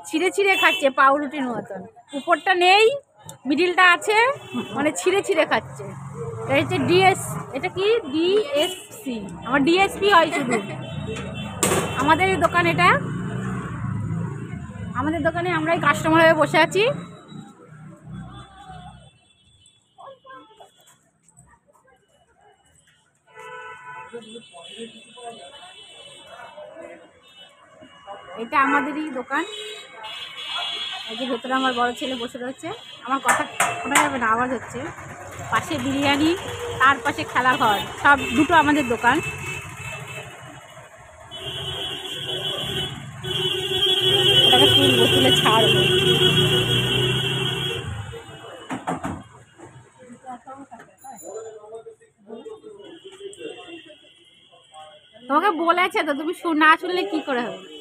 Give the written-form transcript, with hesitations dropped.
ছিঁড়ে ছিঁড়ে খাচ্ছে পাউরুটির মতন। উপরটা নেই, মিডিলটা আছে, মানে ছিঁড়ে ছিঁড়ে খাচ্ছে। এটা হচ্ছে এটা কি ডিএসপি, আমার ডিএসপি হয় শুধু। আমাদের দোকান এটা, আমাদের দোকানে আমরাই কাস্টমার হয়ে বসে আছি। এটা আমাদেরই দোকান। এই যে ভেতরে আমার বড় ছেলে বসে রয়েছে। আমার কথা শোনা যাবে না, আওয়াজ হচ্ছে। পাশে বিরিয়ানি, তার পাশে খেলাঘর, সব দুটো আমাদের দোকান। ওটাকে তুলবো, তুলে ছাড়বো। তোমাকে বলেছে তো, তুমি না শুনলে কি করে হবে।